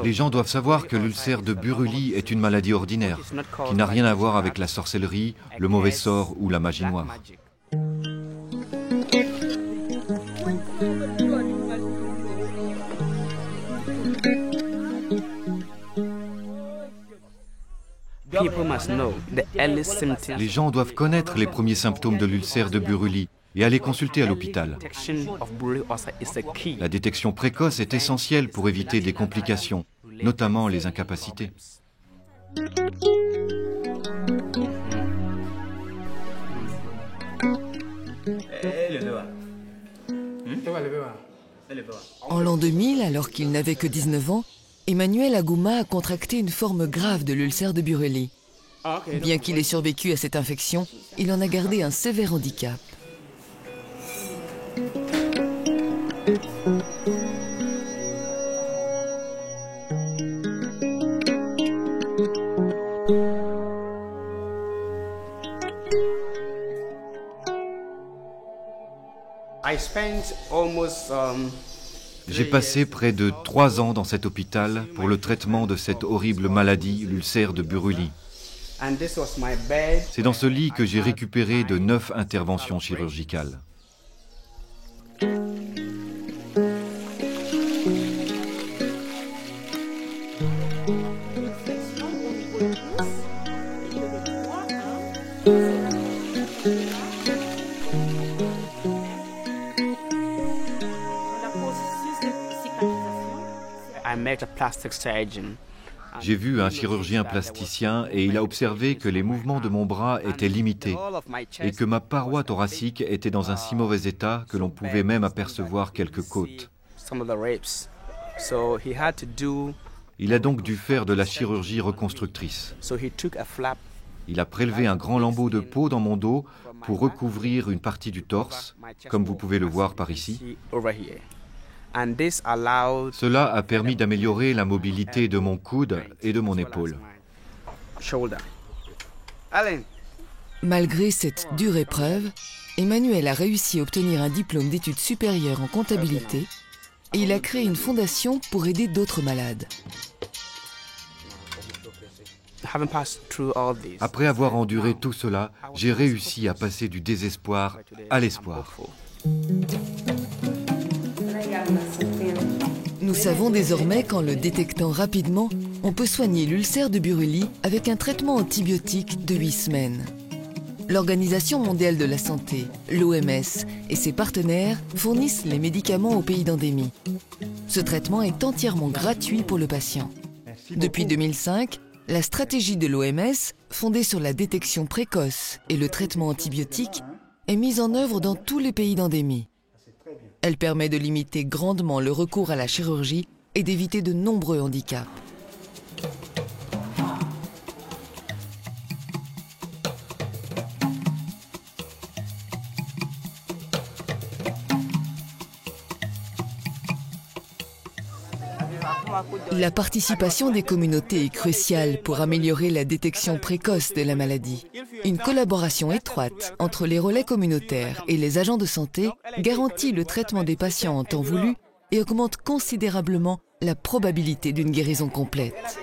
Les gens doivent savoir que l'ulcère de Buruli est une maladie ordinaire, qui n'a rien à voir avec la sorcellerie, le mauvais sort ou la magie noire. Les gens doivent connaître les premiers symptômes de l'ulcère de Buruli et aller consulter à l'hôpital. La détection précoce est essentielle pour éviter des complications, notamment les incapacités. En l'an 2000, alors qu'il n'avait que 19 ans, Emmanuel Agouma a contracté une forme grave de l'ulcère de Buruli. Bien qu'il ait survécu à cette infection, il en a gardé un sévère handicap. J'ai passé près de 3 ans dans cet hôpital pour le traitement de cette horrible maladie, l'ulcère de Buruli. C'est dans ce lit que j'ai récupéré de 9 interventions chirurgicales. J'ai vu un chirurgien plasticien et il a observé que les mouvements de mon bras étaient limités et que ma paroi thoracique était dans un si mauvais état que l'on pouvait même apercevoir quelques côtes. Il a donc dû faire de la chirurgie reconstructrice. Il a prélevé un grand lambeau de peau dans mon dos pour recouvrir une partie du torse, comme vous pouvez le voir par ici. Cela a permis d'améliorer la mobilité de mon coude et de mon épaule. Malgré cette dure épreuve, Emmanuel a réussi à obtenir un diplôme d'études supérieures en comptabilité et il a créé une fondation pour aider d'autres malades. Après avoir enduré tout cela, j'ai réussi à passer du désespoir à l'espoir. Nous savons désormais qu'en le détectant rapidement, on peut soigner l'ulcère de Buruli avec un traitement antibiotique de 8 semaines. L'Organisation mondiale de la santé, l'OMS, et ses partenaires fournissent les médicaments aux pays d'endémie. Ce traitement est entièrement gratuit pour le patient. Depuis 2005, la stratégie de l'OMS, fondée sur la détection précoce et le traitement antibiotique, est mise en œuvre dans tous les pays d'endémie. Elle permet de limiter grandement le recours à la chirurgie et d'éviter de nombreux handicaps. La participation des communautés est cruciale pour améliorer la détection précoce de la maladie. Une collaboration étroite entre les relais communautaires et les agents de santé garantit le traitement des patients en temps voulu et augmente considérablement la probabilité d'une guérison complète.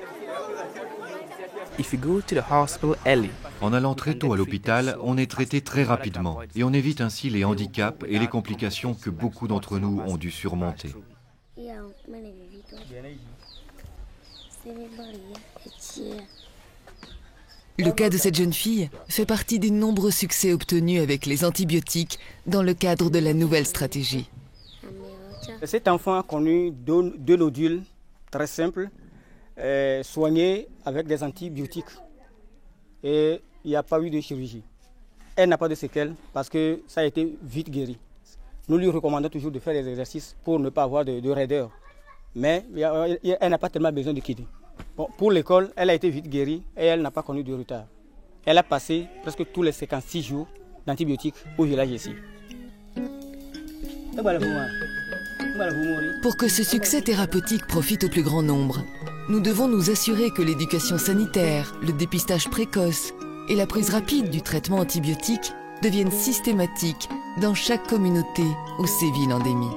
En allant très tôt à l'hôpital, on est traité très rapidement et on évite ainsi les handicaps et les complications que beaucoup d'entre nous ont dû surmonter. Le cas de cette jeune fille fait partie des nombreux succès obtenus avec les antibiotiques dans le cadre de la nouvelle stratégie. Cet enfant a connu 2 nodules très simples, soignés avec des antibiotiques. Et il n'y a pas eu de chirurgie. Elle n'a pas de séquelles parce que ça a été vite guéri. Nous lui recommandons toujours de faire des exercices pour ne pas avoir de raideur. Mais elle n'a pas tellement besoin de kiné. Bon, pour l'école, elle a été vite guérie et elle n'a pas connu de retard. Elle a passé presque tous les 56 jours d'antibiotiques au village ici. Pour que ce succès thérapeutique profite au plus grand nombre, nous devons nous assurer que l'éducation sanitaire, le dépistage précoce et la prise rapide du traitement antibiotique deviennent systématiques dans chaque communauté où sévit l'endémie.